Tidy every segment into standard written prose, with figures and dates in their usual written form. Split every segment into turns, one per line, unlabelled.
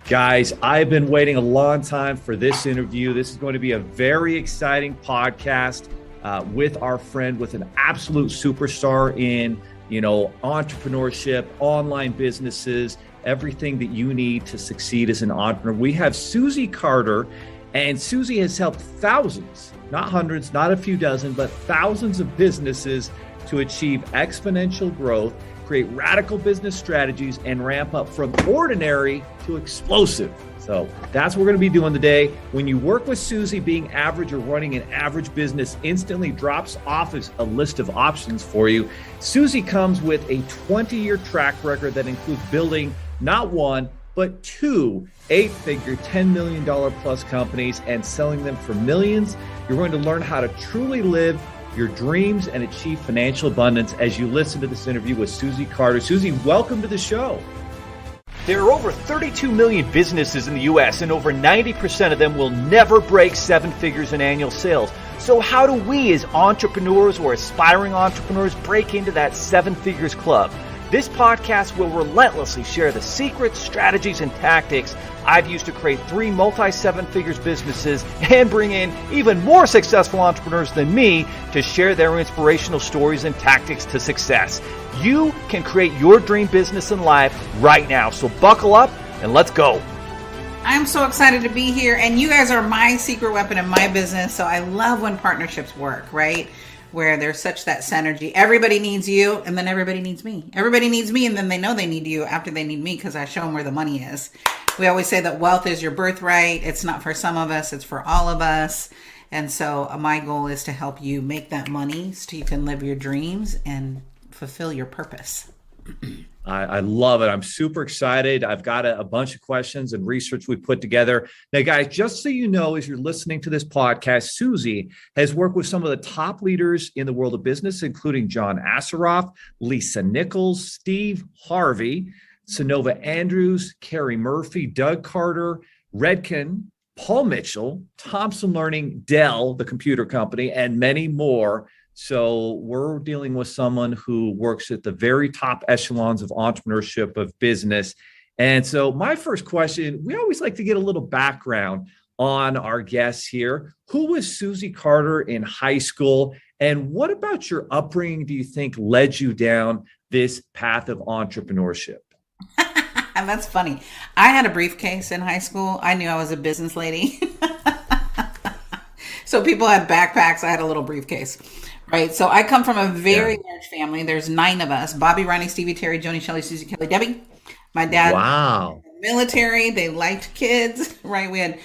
Guys, I've been waiting a long time for this interview. This is going to be a very exciting podcast with our friend, with an absolute superstar in, entrepreneurship, online businesses, everything that you need to succeed as an entrepreneur. We have Susie Carder, and Susie has helped thousands, not hundreds, not a few dozen, but thousands of businesses to achieve exponential growth, create radical business strategies, and ramp up from ordinary to explosive. So that's what we're going to be doing today. When you work with Susie, being average or running an average business instantly drops off as a list of options for you. Susie comes with a 20-year track record that includes building not one, but two 8-figure, $10 million plus companies and selling them for millions. You're going to learn how to truly live your dreams and achieve financial abundance as you listen to this interview with Susie Carder. Susie, welcome to the show.
There are over 32 million businesses in the U.S., and over 90% of them will never break 7 figures in annual sales. So how do we as entrepreneurs or aspiring entrepreneurs break into that 7 figures club? This podcast will relentlessly share the secrets, strategies, and tactics I've used to create 3 multi-7 figures businesses and bring in even more successful entrepreneurs than me to share their inspirational stories and tactics to success. You can create your dream business and life right now. So buckle up and let's go.
I'm so excited to be here, and you guys are my secret weapon in my business. So I love when partnerships work, right? Where there's such that synergy. Everybody needs you, and then everybody needs me. Everybody needs me, and then they know they need you after they need me because I show them where the money is. We always say that wealth is your birthright. It's not for some of us, it's for all of us. And so my goal is to help you make that money so you can live your dreams and fulfill your purpose.
I love it. I'm super excited. I've got a bunch of questions and research we put together. Now, guys, just so you know, as you're listening to this podcast, Susie has worked with some of the top leaders in the world of business, including John Assaraf, Lisa Nichols, Steve Harvey, Sonova Andrews, Carrie Murphy, Doug Carter, Redken, Paul Mitchell, Thompson Learning, Dell, the computer company, and many more. So we're dealing with someone who works at the very top echelons of entrepreneurship, of business. And so my first question, we always like to get a little background on our guests here. Who was Susie Carder in high school? And what about your upbringing do you think led you down this path of entrepreneurship?
And that's funny. I had a briefcase in high school. I knew I was a business lady. So people had backpacks. I had a little briefcase. Right. So I come from a very large family. There's 9 of us: Bobby, Ronnie, Stevie, Terry, Joni, Shelley, Susie, Kelly, Debbie. My dad,
wow,
military. They liked kids. Right. We had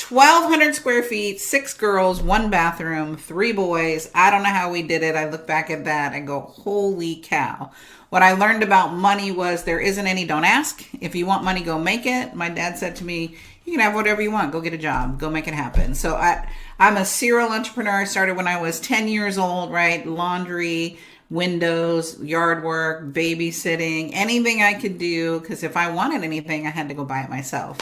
1,200 square feet, 6 girls, 1 bathroom, 3 boys. I don't know how we did it. I look back at that and go, holy cow. What I learned about money was there isn't any, don't ask. If you want money, go make it. My dad said to me, you can have whatever you want. Go get a job. Go make it happen. So I'm a serial entrepreneur. I started when I was 10 years old, right? Laundry, windows, yard work, babysitting, anything I could do. Because if I wanted anything, I had to go buy it myself,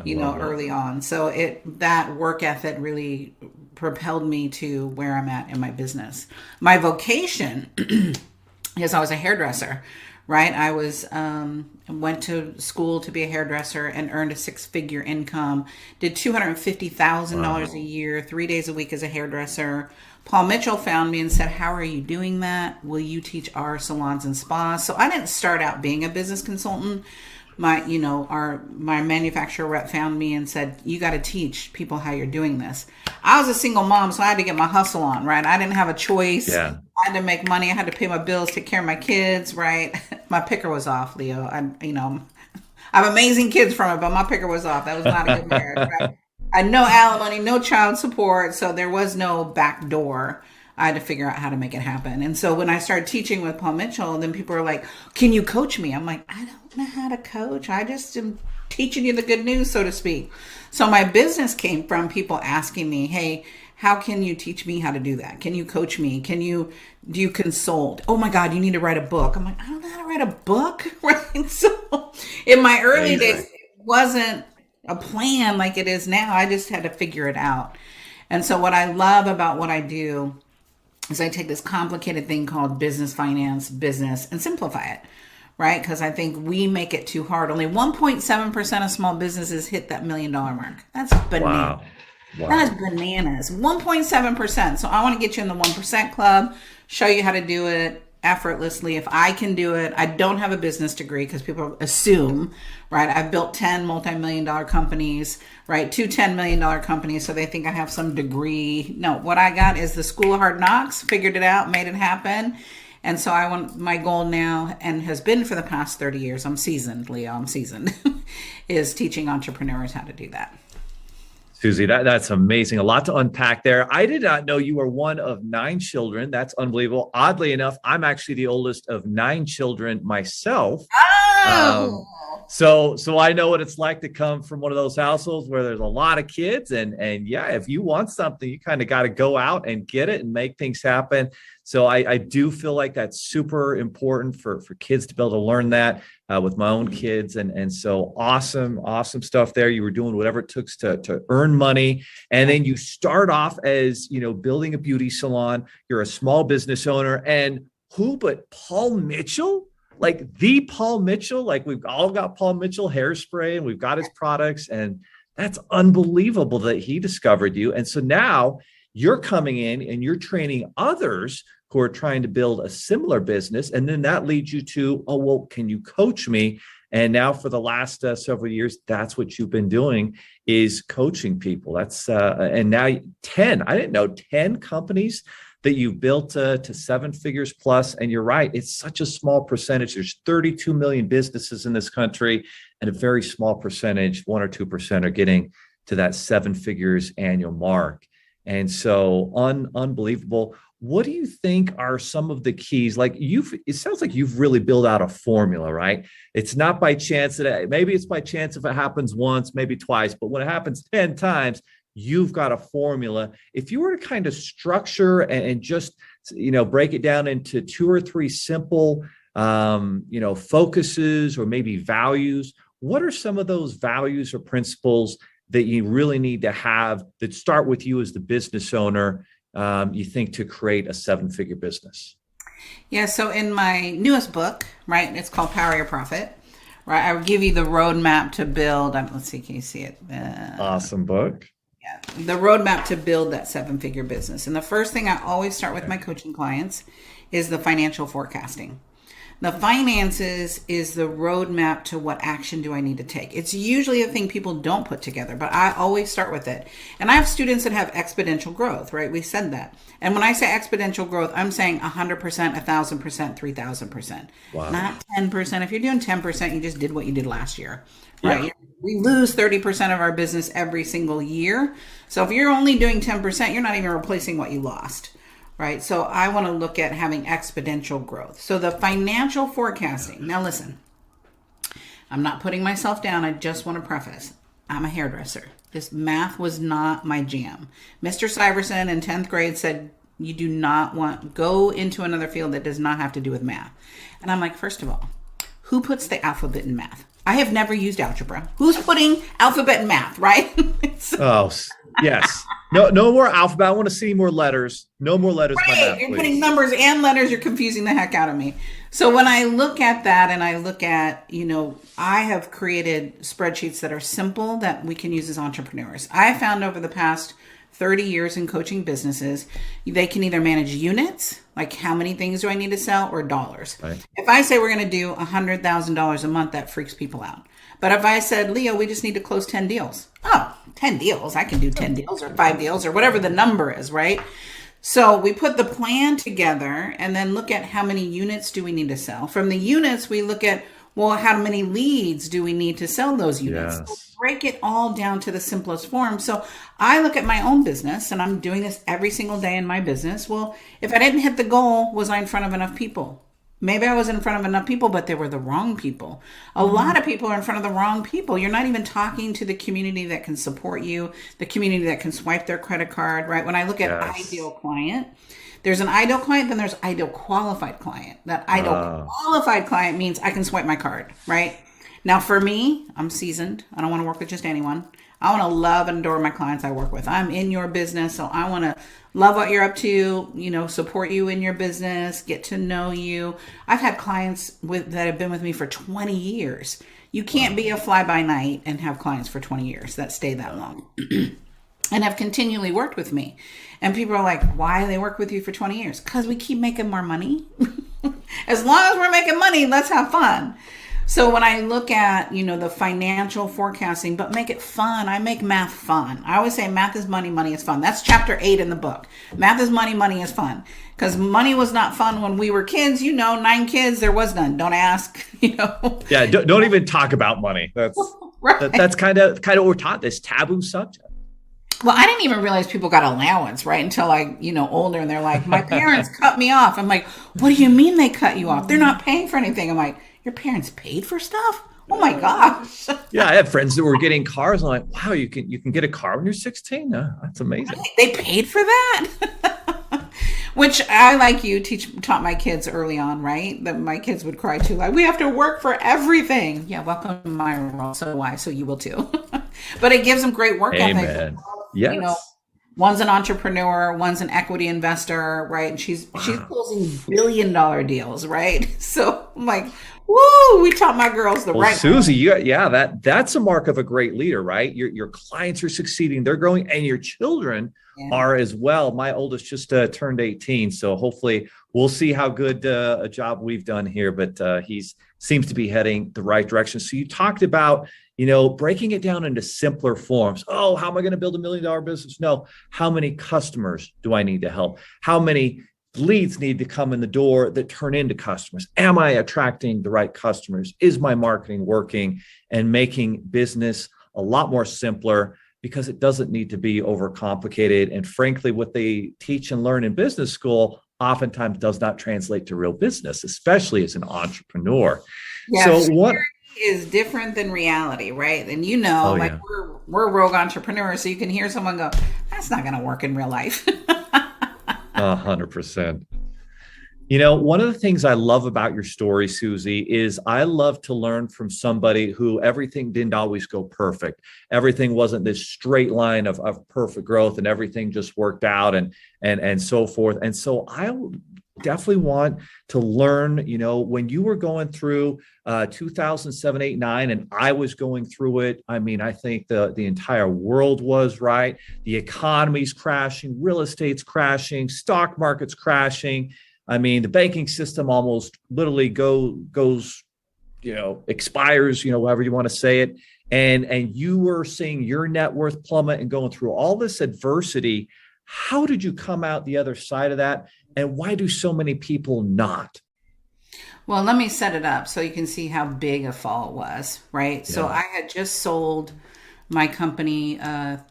early on. So that work ethic really propelled me to where I'm at in my business. My vocation is I was a hairdresser. Right. I went to school to be a hairdresser and earned a 6-figure income, did $250,000 a year, 3 days a week as a hairdresser. Paul Mitchell found me and said, how are you doing that? Will you teach our salons and spas? So I didn't start out being a business consultant. My manufacturer rep found me and said, you got to teach people how you're doing this. I was a single mom, so I had to get my hustle on, right? I didn't have a choice. Yeah. I had to make money. I had to pay my bills, take care of my kids, right? My picker was off, Leo. I have amazing kids from it, but my picker was off. That was not a good marriage, right? I had no alimony, no child support, so there was no back door. I had to figure out how to make it happen. And so when I started teaching with Paul Mitchell, then people were like, can you coach me? I'm like, I don't know how to coach. I just am teaching you the good news, so to speak. So my business came from people asking me, hey, how can you teach me how to do that? Can you coach me? Do you consult? Oh my God, you need to write a book. I'm like, I don't know how to write a book. Right. So in my early days, it wasn't a plan like it is now. I just had to figure it out. And so what I love about what I do is I take this complicated thing called business, finance, business, and simplify it. right? Because I think we make it too hard. Only 1.7% of small businesses hit that $1 million mark. That's bananas.
Wow. Wow.
That is bananas. 1.7%. So I want to get you in the 1% club, show you how to do it effortlessly. If I can do it, I don't have a business degree because people assume, right? I've built 10 multi-million-dollar companies, right? 2 $10 million companies. So they think I have some degree. No, what I got is the School of Hard Knocks, figured it out, made it happen. And so I want my goal now, and has been for the past 30 years, I'm seasoned, Leo, I'm seasoned, is teaching entrepreneurs how to do that.
Susie, that's amazing. A lot to unpack there. I did not know you were one of 9 children. That's unbelievable. Oddly enough, I'm actually the oldest of 9 children myself.
Oh!
So I know what it's like to come from one of those households where there's a lot of kids, and yeah, if you want something, you kind of got to go out and get it and make things happen. So I do feel like that's super important for kids to be able to learn that with my own kids. And so awesome stuff there. You were doing whatever it took to earn money. And then you start off as, building a beauty salon. You're a small business owner, and who but Paul Mitchell? Like the Paul Mitchell, like we've all got Paul Mitchell hairspray and we've got his products, and that's unbelievable that he discovered you. And so now you're coming in and you're training others who are trying to build a similar business. And then that leads you to, oh, well, can you coach me? And now for the last several years, that's what you've been doing, is coaching people. That's and now 10, I didn't know, 10 companies that you've built to 7 figures plus. And you're right, it's such a small percentage. There's 32 million businesses in this country, and a very small percentage, 1 or 2%, are getting to that 7 figures annual mark. And so unbelievable. What do you think are some of the keys? Like it sounds like you've really built out a formula, right? It's not by chance maybe it's by chance if it happens once, maybe twice, but when it happens 10 times, you've got a formula. If you were to kind of structure and just, break it down into 2 or 3 simple, focuses or maybe values, what are some of those values or principles that you really need to have that start with you as the business owner, you think, to create a 7-figure business?
Yeah. So in my newest book, right, it's called Power Your Profit, right? I will give you the roadmap to build. Let's see, can you see it?
Awesome book.
Yeah, the roadmap to build that 7-figure business. And the first thing I always start with my coaching clients is the financial forecasting. The finances is the roadmap to what action do I need to take. It's usually a thing people don't put together, but I always start with it. And I have students that have exponential growth, right? We said that. And when I say exponential growth, I'm saying 100%, 1,000%, 3,000%. Wow. Not 10%. If you're doing 10%, you just did what you did last year, right? Yeah. We lose 30% of our business every single year. So if you're only doing 10%, you're not even replacing what you lost. Right. So I want to look at having exponential growth. So the financial forecasting. Now, listen, I'm not putting myself down. I just want to preface. I'm a hairdresser. This math was not my jam. Mr. Syverson in 10th grade said, you do not go into another field that does not have to do with math. And I'm like, first of all, who puts the alphabet in math? I have never used algebra. Who's putting alphabet in math, right?
Oh, yes. No more alphabet. I want to see more letters. No more letters.
Right. You're putting numbers and letters. You're confusing the heck out of me. So when I look at that and I look at, I have created spreadsheets that are simple that we can use as entrepreneurs. I found over the past 30 years in coaching businesses, they can either manage units, like how many things do I need to sell, or dollars. Right. If I say we're going to do $100,000 a month, that freaks people out. But if I said, Leo, we just need to close 10 deals. Oh, 10 deals. I can do 10 deals or 5 deals or whatever the number is, right? So we put the plan together and then look at how many units do we need to sell. From the units, we look at, well, how many leads do we need to sell those units? Yes. So break it all down to the simplest form. So I look at my own business, and I'm doing this every single day in my business. Well, if I didn't hit the goal, was I in front of enough people? Maybe I was in front of enough people, but they were the wrong people. A lot of people are in front of the wrong people. You're not even talking to the community that can support you, the community that can swipe their credit card, right? When I look at ideal client, there's an ideal client, then there's ideal qualified client. That ideal qualified client means I can swipe my card, right? Now, for me, I'm seasoned. I don't want to work with just anyone. I want to love and adore my clients I work with. I'm in your business, so I want to love what you're up to, support you in your business, get to know you. I've had clients that have been with me for 20 years. You can't be a fly by night and have clients for 20 years that stay that long and have continually worked with me. And people are like, why do they work with you for 20 years? Because we keep making more money. As long as we're making money, let's have fun. So when I look at, the financial forecasting, but make it fun, I make math fun. I always say math is money, money is fun. That's chapter 8 in the book. Math is money, money is fun. Because money was not fun when we were kids. 9 kids, there was none. Don't ask,
Yeah, don't even talk about money. That's
right.
That's kind of what we're taught, this taboo subject.
Well, I didn't even realize people got allowance, right? Until older, and they're like, my parents cut me off. I'm like, what do you mean they cut you off? They're not paying for anything. I'm like, your parents paid for stuff? Oh my gosh.
Yeah, I had friends that were getting cars. I'm like, wow, you can get a car when you're 16? That's amazing.
They paid for that? Which I, like you, taught my kids early on, right? That my kids would cry too, like, we have to work for everything. Yeah, welcome to my world. So why? So you will too. But it gives them great work ethic.
Amen. Yes.
One's an entrepreneur, one's an equity investor, right? And she's closing $1 billion deals, right? So I'm like, woo, we taught my girls the right
Susie, that's a mark of a great leader, right? Your clients are succeeding, they're growing, and your children are as well. My oldest just turned 18, so hopefully we'll see how good a job we've done here, but he's seems to be heading the right direction. So you talked about, breaking it down into simpler forms. Oh, how am I going to build $1 million business? No. How many customers do I need to help? How many leads need to come in the door that turn into customers? Am I attracting the right customers? Is my marketing working? And making business a lot more simpler, because it doesn't need to be overcomplicated. And frankly, what they teach and learn in business school oftentimes does not translate to real business, especially as an entrepreneur.
Yeah,
so what
is different than reality, right? And we're rogue entrepreneurs, so you can hear someone go, that's not going to work in real life.
100%. One of the things I love about your story, Susie, is I love to learn from somebody who everything didn't always go perfect. Everything wasn't this straight line of perfect growth, and everything just worked out and so forth. And so I definitely want to learn, when you were going through 2007, 8, 9, and I was going through it. I mean, I think the entire world was, right. The economy's crashing, real estate's crashing, stock market's crashing. I mean, the banking system almost literally goes, expires, however you want to say it. And you were seeing your net worth plummet and going through all this adversity. How did you come out the other side of that? And why do so many people not?
Well, let me set it up so you can see how big a fall it was, right? Yeah. So I had just sold my company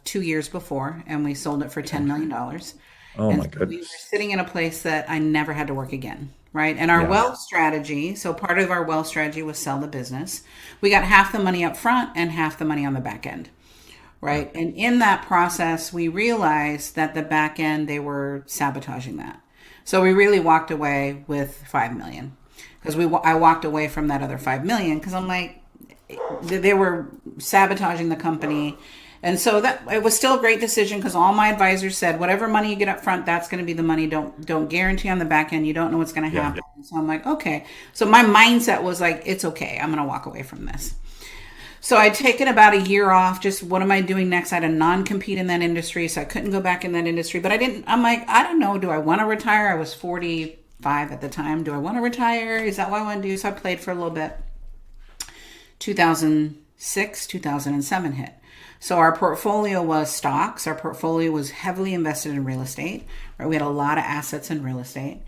2 years before, and we sold it for $10 million.
Oh, my goodness.
We were sitting in a place that I never had to work again, right? And our wealth strategy, so part of our wealth strategy was sell the business. We got half the money up front and half the money on the back end, right? And in that process, we realized that the back end, they were sabotaging that. So we really walked away with $5 million, because I walked away from that other $5 million because I'm like, they were sabotaging the company. And so that it was still a great decision, because all my advisors said, whatever money you get up front, that's going to be the money. Don't guarantee on the back end. You don't know what's going to happen. Yeah. So I'm like, okay. So my mindset was like, it's okay. I'm going to walk away from this. So I'd taken about a year off. Just what am I doing next? I had a non-compete in that industry, so I couldn't go back in that industry. But I'm like, I don't know. Do I want to retire? I was 45 at the time. Do I want to retire? Is that what I want to do? So I played for a little bit. 2006, 2007 hit. So our portfolio was stocks. Our portfolio was heavily invested in real estate. Right? We had a lot of assets in real estate.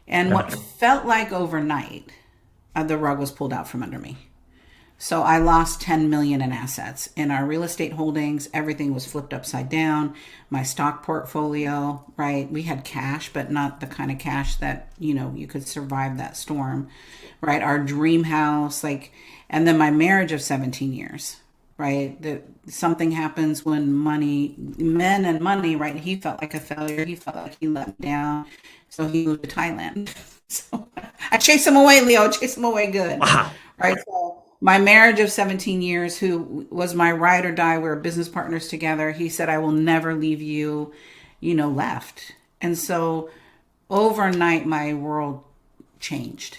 And what felt like overnight, the rug was pulled out from under me. So I lost 10 million in assets. In our real estate holdings, everything was flipped upside down. My stock portfolio, right? We had cash, but not the kind of cash that, you could survive that storm, right? Our dream house, and then my marriage of 17 years, right? Something happens when men and money, right? He felt like a failure. He felt like he let me down. So he moved to Thailand. So I chased him away, Leo, chased him away good. Wow. Right. So my marriage of 17 years, who was my ride or die, we were business partners together. He said, I will never leave you, left. And so overnight, my world changed.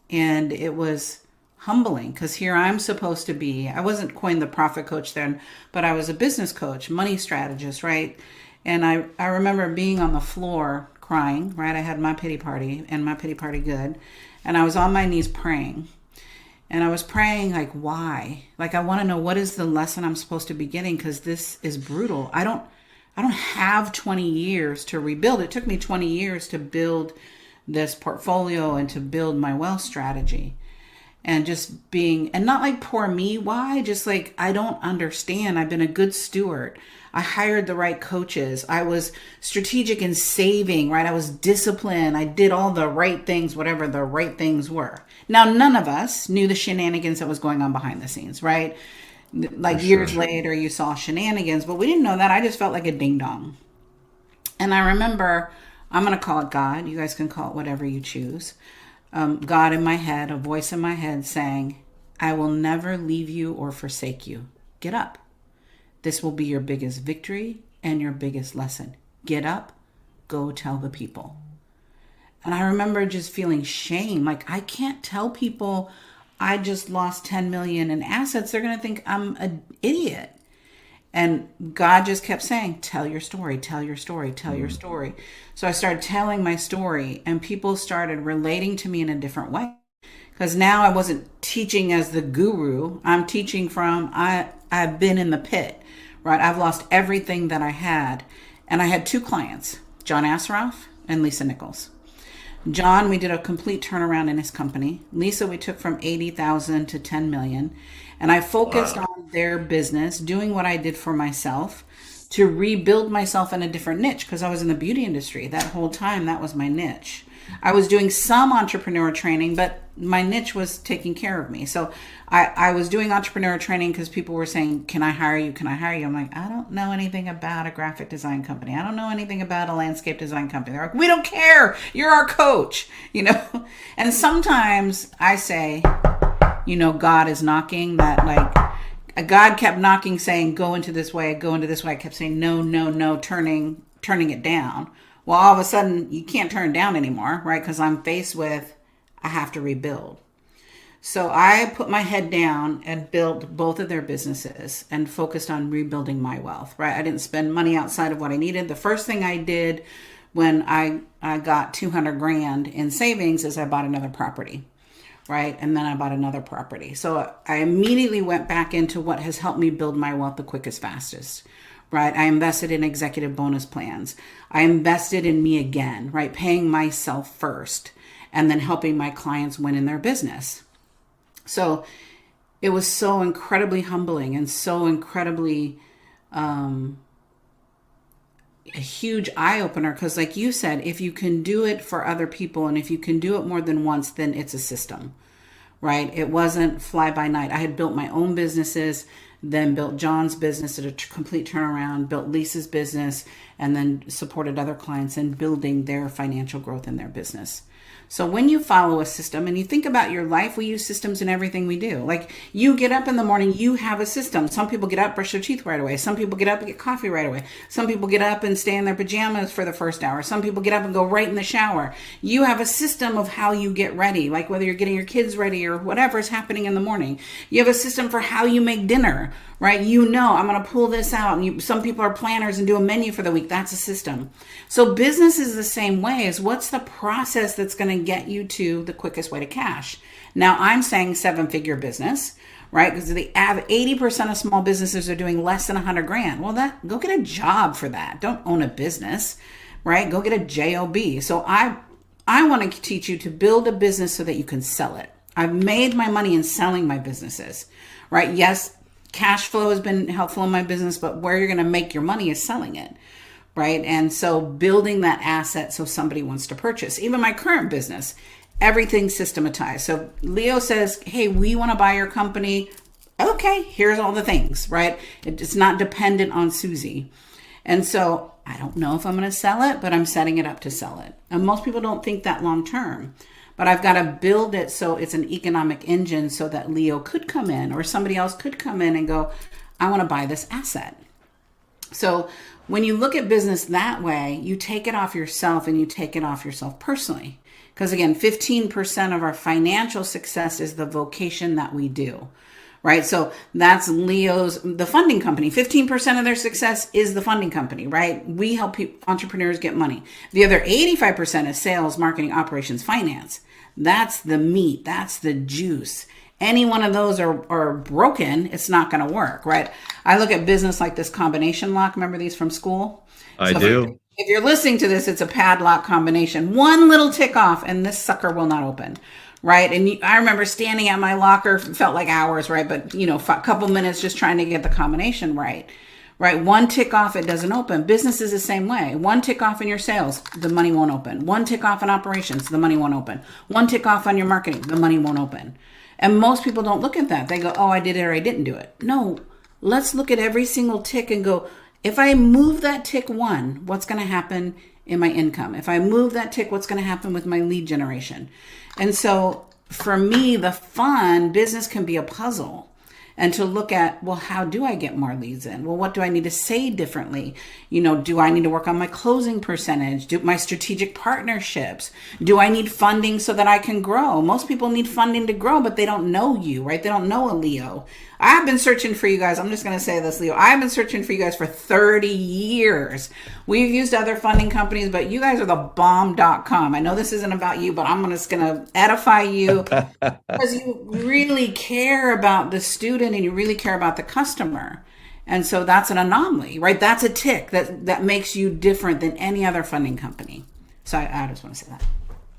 And it was humbling because here I'm supposed to be. I wasn't coined the profit coach then, but I was a business coach, money strategist, right? And I remember being on the floor crying, right? I had my pity party and my pity party good. And I was on my knees praying. And I was praying like, why? Like, I want to know what is the lesson I'm supposed to be getting, because this is brutal. I don't have 20 years to rebuild. It took me 20 years to build this portfolio and to build my wealth strategy. And just being, and not like poor me, why? Just like, I don't understand. I've been a good steward. I hired the right coaches. I was strategic in saving, right? I was disciplined. I did all the right things, whatever the right things were. Now, none of us knew the shenanigans that was going on behind the scenes, right? Like years later, you saw shenanigans, but we didn't know that. I just felt like a ding dong. And I remember, I'm going to call it God. You guys can call it whatever you choose. God in my head, a voice in my head saying, I will never leave you or forsake you. Get up. This will be your biggest victory and your biggest lesson. Get up, go tell the people. And I remember just feeling shame. Like, I can't tell people I just lost 10 million in assets. They're going to think I'm an idiot. And God just kept saying, tell your story, tell your story, tell your story. So I started telling my story, and people started relating to me in a different way. Because now I wasn't teaching as the guru. I'm teaching from, I've been in the pit, right? I've lost everything that I had. And I had two clients, John Asseroff and Lisa Nichols. John, we did a complete turnaround in his company. Lisa, we took from 80,000 to 10 million. And I focused on their business, doing what I did for myself to rebuild myself in a different niche, because I was in the beauty industry. That whole time, that was my niche. I was doing some entrepreneur training, but my niche was taking care of me. So I was doing entrepreneur training because people were saying, can I hire you? Can I hire you? I'm like, I don't know anything about a graphic design company. I don't know anything about a landscape design company. They're like, we don't care. You're our coach, And sometimes I say, God is knocking, that like God kept knocking, saying, go into this way, go into this way. I kept saying, no, turning it down. Well, all of a sudden you can't turn it down anymore, right? Because I'm faced with, I have to rebuild. So I put my head down and built both of their businesses and focused on rebuilding my wealth, right? I didn't spend money outside of what I needed. The first thing I did when I got 200 grand in savings is I bought another property. Right. And then I bought another property. So I immediately went back into what has helped me build my wealth the quickest, fastest. Right. I invested in executive bonus plans. I invested in me again, right? Paying myself first and then helping my clients win in their business. So it was so incredibly humbling and so incredibly a huge eye opener, because like you said, if you can do it for other people and if you can do it more than once, then it's a system, right? It wasn't fly by night. I had built my own businesses, then built John's business at a complete turnaround, built Lisa's business, and then supported other clients in building their financial growth in their business. So when you follow a system and you think about your life, we use systems in everything we do. Like, you get up in the morning, you have a system. Some people get up, brush their teeth right away. Some people get up and get coffee right away. Some people get up and stay in their pajamas for the first hour. Some people get up and go right in the shower. You have a system of how you get ready, like whether you're getting your kids ready or whatever is happening in the morning. You have a system for how you make dinner, right? I'm going to pull this out. And some people are planners and do a menu for the week. That's a system. So business is the same way. Is what's the process that's going to get you to the quickest way to cash? Now, I'm saying 7-figure business, right? Because the 80% of small businesses are doing less than 100 grand. Well, go get a job for that. Don't own a business, right? Go get a job. So I want to teach you to build a business so that you can sell it. I've made my money in selling my businesses, right? Yes, cash flow has been helpful in my business, but where you're going to make your money is selling it, right? And so building that asset so somebody wants to purchase. Even my current business, everything's systematized. So Leo says, hey, we want to buy your company. Okay, here's all the things, right? It's not dependent on Susie. And so I don't know if I'm going to sell it, but I'm setting it up to sell it. And most people don't think that long term. but I've got to build it so it's an economic engine so that Leo could come in or somebody else could come in and go, I want to buy this asset. So when you look at business that way, you take it off yourself and you take it off yourself personally. Because again, 15% of our financial success is the vocation that we do, right? So that's the funding company. 15% of their success is the funding company, right? We help entrepreneurs get money. The other 85% is sales, marketing, operations, finance. That's the meat. That's the juice. Any one of those are broken, it's not going to work, right? I look at business like this combination lock. Remember these from school?
I do.
If you're listening to this, it's a padlock combination. One little tick off and this sucker will not open, right? And I remember standing at my locker, felt like hours, right? But, a couple minutes just trying to get the combination right? One tick off, it doesn't open. Business is the same way. One tick off in your sales, the money won't open. One tick off in operations, the money won't open. One tick off on your marketing, the money won't open. And most people don't look at that. They go, oh, I did it or I didn't do it. No, let's look at every single tick and go, if I move that tick one, what's going to happen in my income? If I move that tick, what's going to happen with my lead generation? And so for me, the fun business can be a puzzle. And to look at, well, how do I get more leads in? Well, what do I need to say differently? Do I need to work on my closing percentage? Do my strategic partnerships? Do I need funding so that I can grow? Most people need funding to grow, but they don't know you, right? They don't know a Leo. I've been searching for you guys. I'm just going to say this, Leo. I've been searching for you guys for 30 years. We've used other funding companies, but you guys are the bomb.com. I know this isn't about you, but I'm just going to edify you because you really care about the student and you really care about the customer. And so that's an anomaly, right? That's a tick that makes you different than any other funding company. So I just want to say that.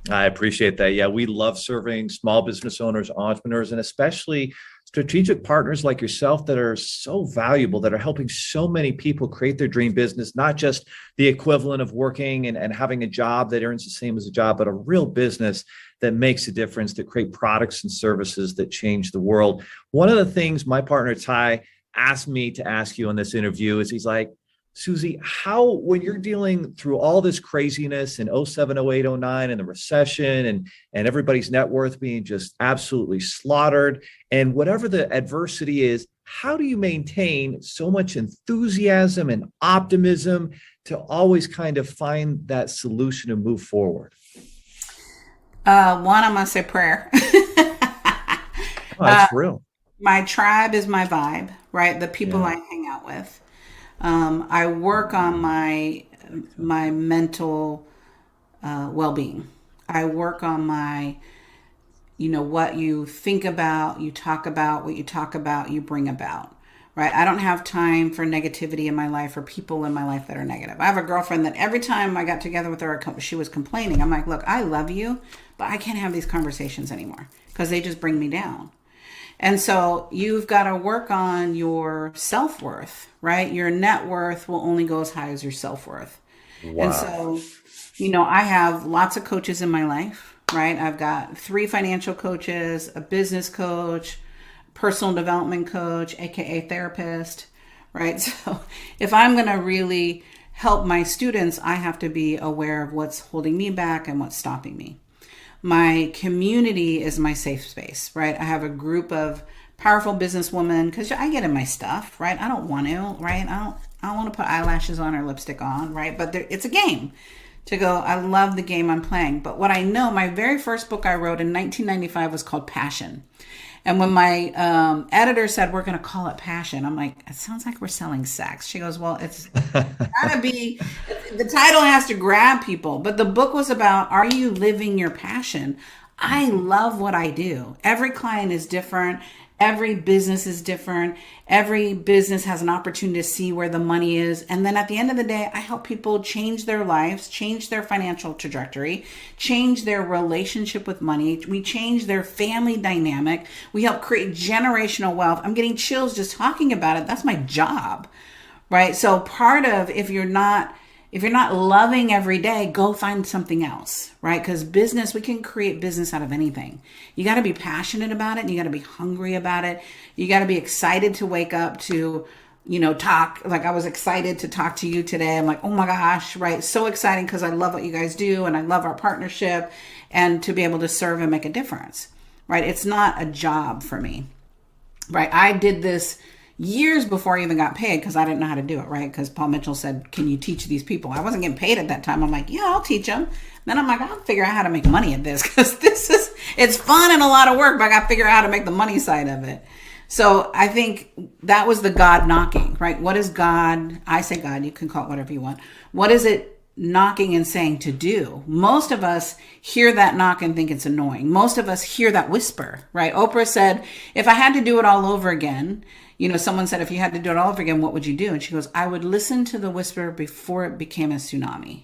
I appreciate that. Yeah, we love serving small business owners, entrepreneurs, and especially strategic partners like yourself that are so valuable, that are helping so many people create their dream business, not just the equivalent of working and having a job that earns the same as a job, but a real business that makes a difference, that create products and services that change the world. One of the things my partner Ty asked me to ask you in this interview is he's like, Susie, how, when you're dealing through all this craziness in 07, 08, 09 and the recession and everybody's net worth being just absolutely slaughtered and whatever the adversity is, how do you maintain so much enthusiasm and optimism to always kind of find that solution and move forward?
One, I'm going to say prayer.
Oh, that's real.
My tribe is my vibe, right? The people I hang out with. I work on my mental well-being. I work on my, what you think about, you talk about, what you talk about, you bring about, right? I don't have time for negativity in my life or people in my life that are negative. I have a girlfriend that every time I got together with her, she was complaining. I'm like, look, I love you, but I can't have these conversations anymore because they just bring me down. And so you've got to work on your self-worth, right? Your net worth will only go as high as your self-worth. Wow. And so, I have lots of coaches in my life, right? I've got 3 financial coaches, a business coach, personal development coach, AKA therapist, right? So if I'm going to really help my students, I have to be aware of what's holding me back and what's stopping me. My community is my safe space, right? I have a group of powerful businesswomen because I get in my stuff, right? I don't want to, right? I don't want to put eyelashes on or lipstick on, right? But it's a game to go, I love the game I'm playing. But what I know, my very first book I wrote in 1995 was called Passion. And when my editor said, we're going to call it Passion, I'm like, it sounds like we're selling sex. She goes, well, it's gotta be, the title has to grab people. But the book was about, are you living your passion? I love what I do. Every client is different. Every business is different. Every business has an opportunity to see where the money is. And then at the end of the day, I help people change their lives, change their financial trajectory, change their relationship with money. We change their family dynamic. We help create generational wealth. I'm getting chills just talking about it. That's my job, right? So part of, if you're not loving every day, go find something else, right? Because business, we can create business out of anything. You got to be passionate about it. And you got to be hungry about it. You got to be excited to wake up to talk. Like, I was excited to talk to you today. I'm like, oh my gosh, right? So exciting because I love what you guys do and I love our partnership and to be able to serve and make a difference, right? It's not a job for me, right? I did this years before I even got paid because I didn't know how to do it, right? Because Paul Mitchell said, can you teach these people? I wasn't getting paid at that time. I'm like, yeah, I'll teach them. Then I'm like, I'll figure out how to make money at this because it's fun and a lot of work, but I got to figure out how to make the money side of it. So I think that was the God knocking, right? What is God? I say God, you can call it whatever you want. What is it knocking and saying to do? Most of us hear that knock and think it's annoying. Most of us hear that whisper, right? Oprah said, if I had to do it all over again, someone said, if you had to do it all over again, what would you do? And she goes, I would listen to the whisper before it became a tsunami,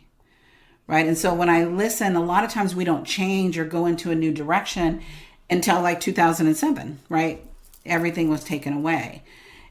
right? And so when I listen, a lot of times we don't change or go into a new direction until like 2007, right? Everything was taken away.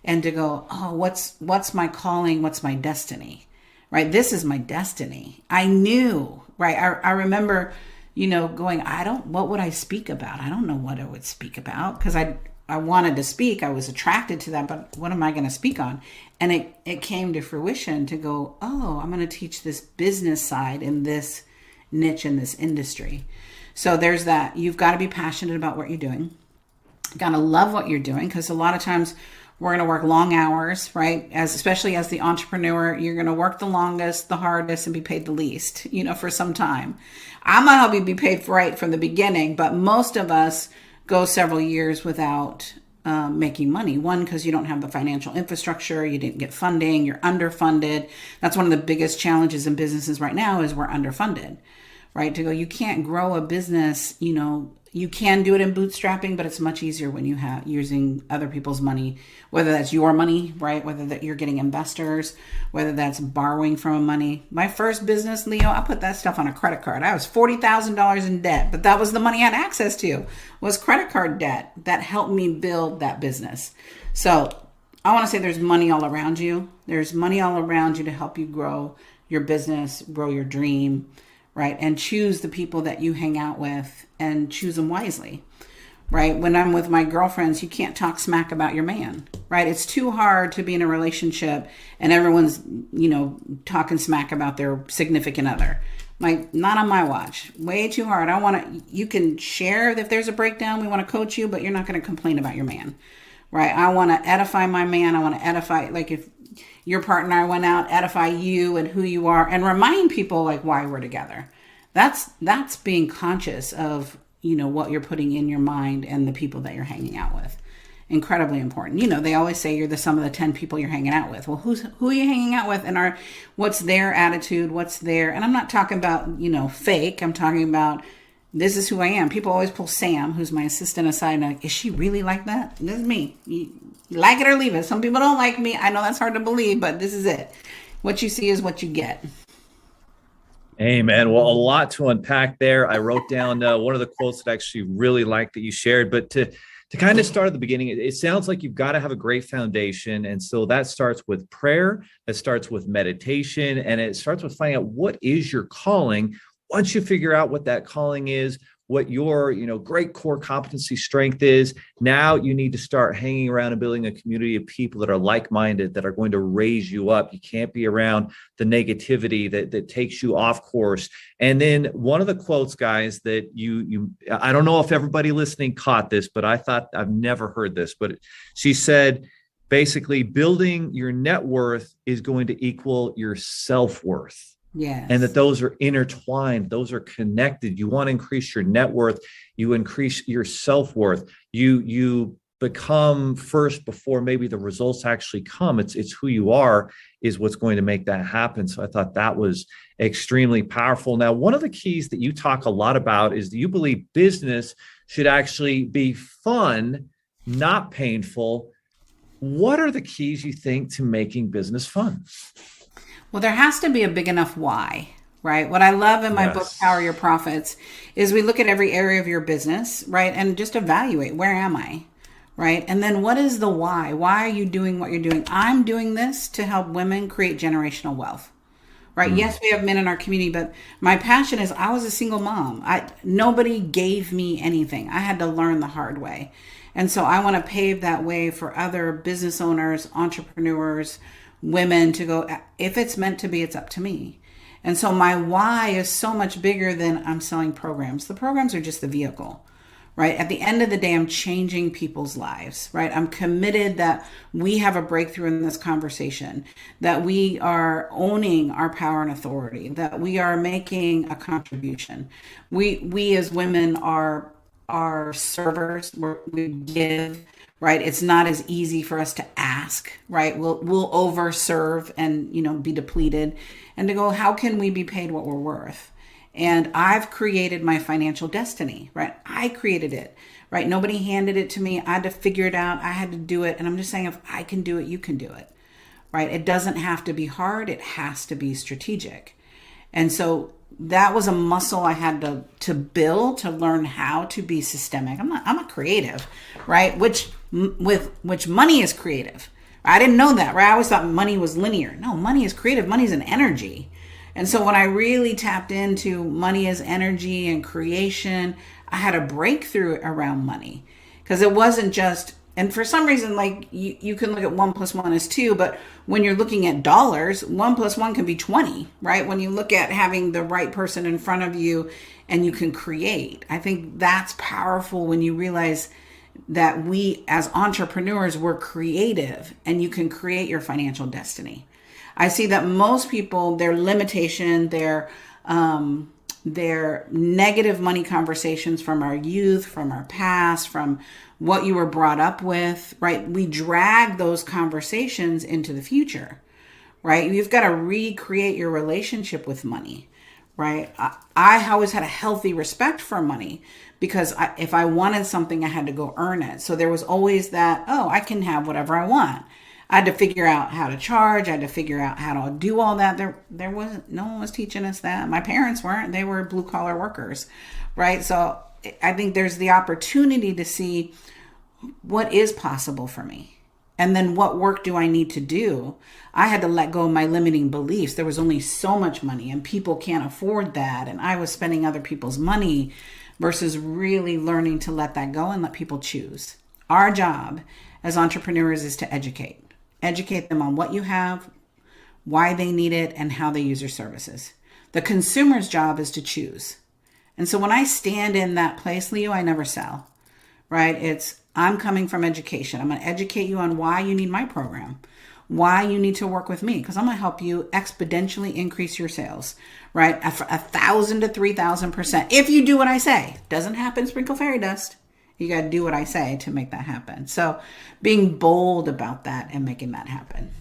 And to go, oh, what's my calling? What's my destiny? Right? This is my destiny. I knew, right? I remember, going, what would I speak about? I don't know what I would speak about because I wanted to speak. I was attracted to that, but what am I going to speak on? And it came to fruition to go, oh, I'm going to teach this business side in this niche in this industry. So there's that. You've got to be passionate about what you're doing. Got to love what you're doing because a lot of times we're going to work long hours, right? Especially as the entrepreneur, you're going to work the longest, the hardest, and be paid the least, for some time. I'm going to help you be paid right from the beginning, but most of us go several years without making money. One, because you don't have the financial infrastructure, you didn't get funding, you're underfunded. That's one of the biggest challenges in businesses right now is we're underfunded, right? To go, you can't grow a business, you can do it in bootstrapping, but it's much easier when you have using other people's money, whether that's your money, right? Whether that you're getting investors, whether that's borrowing from money. My first business, Leo, I put that stuff on a credit card. I was $40,000 in debt, but that was the money I had access to was credit card debt that helped me build that business. So I want to say there's money all around you. There's money all around you to help you grow your business, grow your dream, right? And choose the people that you hang out with and choose them wisely, right? When I'm with my girlfriends, you can't talk smack about your man, right? It's too hard to be in a relationship and everyone's, talking smack about their significant other. Like, not on my watch. Way too hard. You can share if there's a breakdown, we want to coach you, but you're not going to complain about your man, right? I want to edify my man. I want to edify, like if your partner and I went out, edify you and who you are and remind people like why we're together. That's being conscious of, what you're putting in your mind and the people that you're hanging out with. Incredibly important. They always say you're the sum of the 10 people you're hanging out with. Well, who are you hanging out with and what's their attitude? What's their, and I'm not talking about, fake. I'm talking about this is who I am. People always pull Sam, who's my assistant, aside and like, is she really like that? This is me. You like it or leave it. Some people don't like me. I know that's hard to believe, but this is it. What you see is what you get.
Amen. Well, a lot to unpack there. I wrote down one of the quotes that I actually really liked that you shared, but to kind of start at the beginning, it sounds like you've got to have a great foundation. And so that starts with prayer, that starts with meditation, and it starts with finding out what is your calling. Once you figure out what that calling is, what your, great core competency strength is, now you need to start hanging around and building a community of people that are like-minded, that are going to raise you up. You can't be around the negativity that takes you off course. And then one of the quotes, guys, that I don't know if everybody listening caught this, but I thought I've never heard this, but she said, basically, building your net worth is going to equal your self-worth.
Yes.
And that those are intertwined, those are connected. You want to increase your net worth, you increase your self-worth. You become first before maybe the results actually come. It's who you are is what's going to make that happen. So I thought that was extremely powerful. Now, one of the keys that you talk a lot about is that you believe business should actually be fun, not painful. What are the keys you think to making business fun?
Well, there has to be a big enough why, right? What I love in my book, Power Your Profits, is we look at every area of your business, right? And just evaluate, where am I, right? And then what is the why? Why are you doing what you're doing? I'm doing this to help women create generational wealth, right? Yes, we have men in our community, but my passion is I was a single mom. Nobody gave me anything. I had to learn the hard way. And so I want to pave that way for other business owners, entrepreneurs, women to go, if it's meant to be, it's up to me. And so my why is so much bigger than I'm selling programs. The programs are just the vehicle, right? At the end of the day, I'm changing people's lives, right? I'm committed that we have a breakthrough in this conversation, that we are owning our power and authority, that we are making a contribution. We as women are servers. We give, right? It's not as easy for us to ask, right? We'll overserve and, be depleted, and to go, how can we be paid what we're worth? And I've created my financial destiny, right? I created it, right? Nobody handed it to me. I had to figure it out. I had to do it. And I'm just saying, if I can do it, you can do it, right? It doesn't have to be hard. It has to be strategic. And so that was a muscle I had to build, to learn how to be systemic. I'm a creative, right? Which money is creative. I didn't know that, right? I always thought money was linear. No, money is creative. Money is an energy. And so when I really tapped into money as energy and creation, I had a breakthrough around money, because it wasn't just, and for some reason, like you can look at 1 + 1 is 2, but when you're looking at dollars, 1 + 1 can be 20, right? When you look at having the right person in front of you and you can create, I think that's powerful when you realize that we as entrepreneurs, we're creative, and you can create your financial destiny. I see that most people, their limitation, their negative money conversations from our youth, from our past, from what you were brought up with, right? We drag those conversations into the future, right? You've got to recreate your relationship with money, right? I always had a healthy respect for money, because if I wanted something, I had to go earn it. So there was always that, oh, I can have whatever I want. I had to figure out how to charge. I had to figure out how to do all that. There wasn't, no one was teaching us that. My parents weren't. They were blue collar workers, right? So I think there's the opportunity to see what is possible for me. And then what work do I need to do? I had to let go of my limiting beliefs. There was only so much money, and people can't afford that. And I was spending other people's money, versus really learning to let that go and let people choose. Our job as entrepreneurs is to educate them on what you have, why they need it, and how they use your services. The consumer's job is to choose. And so when I stand in that place, Leo, I never sell, right? I'm coming from education. I'm going to educate you on why you need my program, why you need to work with me, because I'm going to help you exponentially increase your sales, right? 1,000 to 3,000%. If you do what I say. Doesn't happen, sprinkle fairy dust. You got to do what I say to make that happen. So being bold about that and making that happen.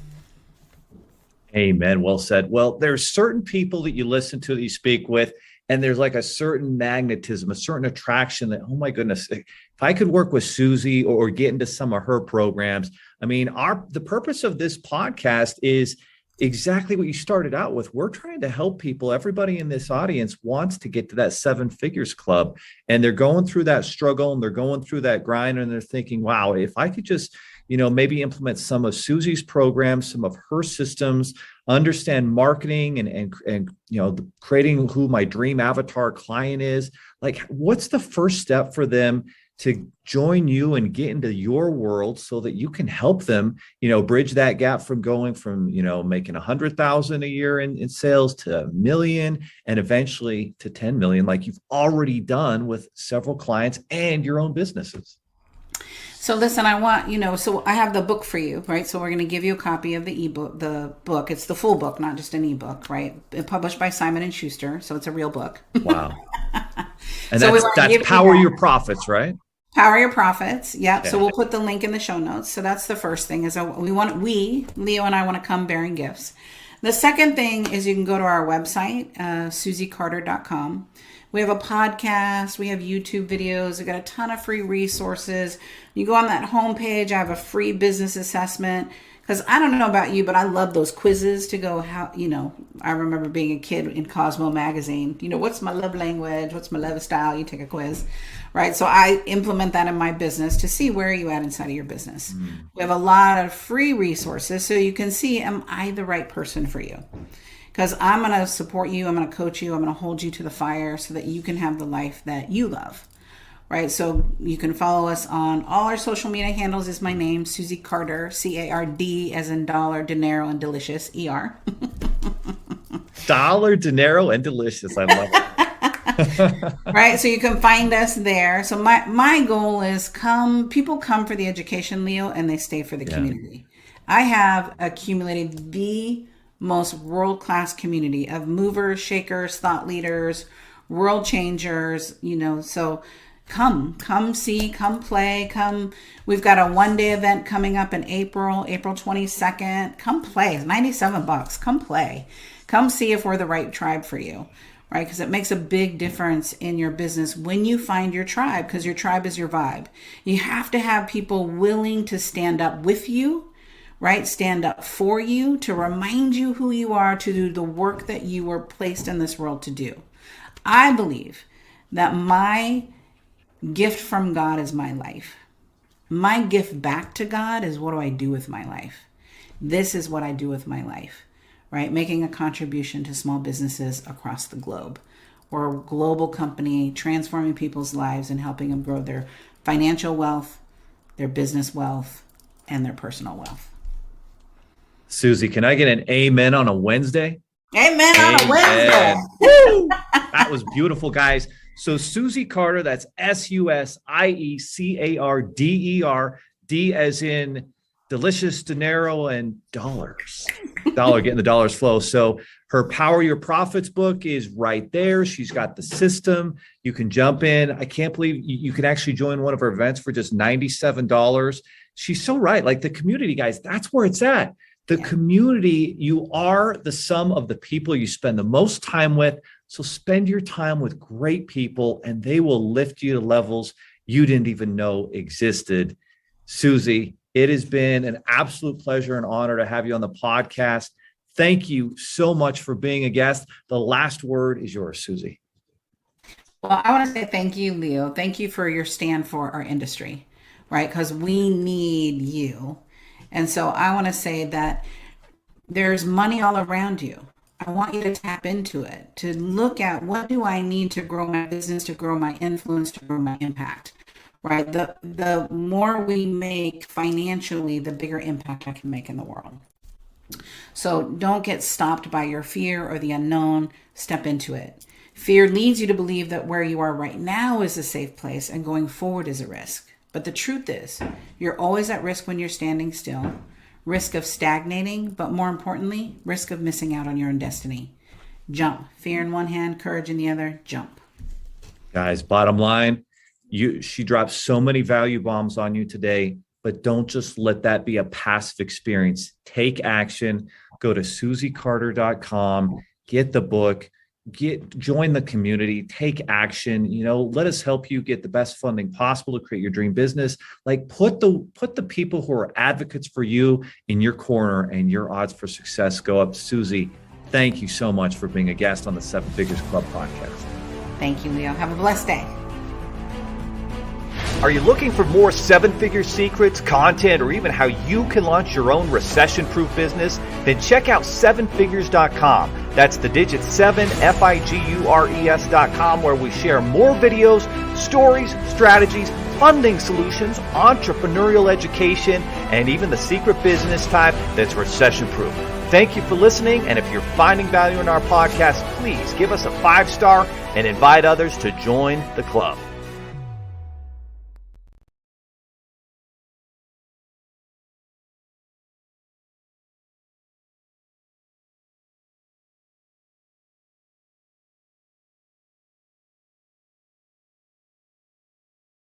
Amen. Well said. Well, there's certain people that you listen to, that you speak with, and there's like a certain magnetism, a certain attraction that, oh my goodness, if I could work with Susie or get into some of her programs. I mean, the purpose of this podcast is exactly what you started out with. We're trying to help people. Everybody in this audience wants to get to that 7 figures club, and they're going through that struggle, and they're going through that grind, and they're thinking, wow, if I could just, maybe implement some of Susie's programs, some of her systems, understand marketing and creating who my dream avatar client is, like, what's the first step for them to join you and get into your world so that you can help them, bridge that gap from going from, making 100,000 a year in sales to $1 million and eventually to 10 million, like you've already done with several clients and your own businesses.
So listen, I want, so I have the book for you, right? So we're going to give you a copy of the book. It's the full book, not just an ebook, right? Published by Simon & Schuster. So it's a real book.
Wow. And so that's Power Your Profits, right?
Power Your Profits. Yep.
Yeah.
So we'll put the link in the show notes. So that's the first thing, is Leo and I want to come bearing gifts. The second thing is you can go to our website, susiecarder.com. We have a podcast. We have YouTube videos. We've got a ton of free resources. You go on that homepage. I have a free business assessment, because I don't know about you, but I love those quizzes to go, I remember being a kid in Cosmo magazine. What's my love language? What's my love style? You take a quiz, right? So I implement that in my business to see where you at inside of your business. We have a lot of free resources so you can see, am I the right person for you? Because I'm going to support you. I'm going to coach you. I'm going to hold you to the fire so that you can have the life that you love, right? So you can follow us on all our social media handles. Is my name, Susie Carder, C-A-R-D as in dollar, dinero, and delicious, E-R.
Dollar, dinero, and delicious. I love it.
Right, so you can find us there. So my goal is people come for the education, Leo, and they stay for the community. I have accumulated the most world-class community of movers, shakers, thought leaders, world changers, so come see, come play, we've got a one-day event coming up in April 22nd. Come play. It's $97. Come play. Come see if we're the right tribe for you, right? Because it makes a big difference in your business when you find your tribe, because your tribe is your vibe. You have to have people willing to stand up with you, right? Stand up for you, to remind you who you are, to do the work that you were placed in this world to do. I believe that my gift from God is my life. My gift back to God is, what do I do with my life? This is what I do with my life, right? Making a contribution to small businesses across the globe. We're a global company transforming people's lives and helping them grow their financial wealth, their business wealth, and their personal wealth.
Susie, can I get an amen on a Wednesday?
Amen on a Wednesday.
Woo! That was beautiful, guys. So Susie Carder, that's SUSIECARDER, D as in delicious, dinero, and dollars. Getting the dollars flow. So her Power Your Profits book is right there. She's got the system. You can jump in. I can't believe you can actually join one of her events for just $97. She's so right. Like the community, guys, that's where it's at. The community, you are the sum of the people you spend the most time with. So spend your time with great people and they will lift you to levels you didn't even know existed. Susie, it has been an absolute pleasure and honor to have you on the podcast. Thank you so much for being a guest. The last word is yours, Susie.
Well, I want to say thank you, Leo. Thank you for your stand for our industry, right? Because we need you. And so I want to say that there's money all around you. I want you to tap into it, to look at what do I need to grow my business, to grow my influence, to grow my impact, right? The more we make financially, the bigger impact I can make in the world. So don't get stopped by your fear or the unknown. Step into it. Fear leads you to believe that where you are right now is a safe place and going forward is a risk. But the truth is, you're always at risk when you're standing still, risk of stagnating, but more importantly, risk of missing out on your own destiny. Jump. Fear in one hand, courage in the other. Jump.
Guys, bottom line, she dropped so many value bombs on you today, but don't just let that be a passive experience. Take action. Go to susiecarder.com, get the book. Join the community, take action, let us help you get the best funding possible to create your dream business. Like put the people who are advocates for you in your corner and your odds for success go up. Susie, thank you so much for being a guest on the Seven Figures Club podcast.
Thank you, Leo. Have a blessed day.
Are you looking for more seven-figure secrets, content, or even how you can launch your own recession-proof business? Then check out sevenfigures.com. That's the digit 7, FIGURES.com, where we share more videos, stories, strategies, funding solutions, entrepreneurial education, and even the secret business type that's recession-proof. Thank you for listening, and if you're finding value in our podcast, please give us a 5-star and invite others to join the club.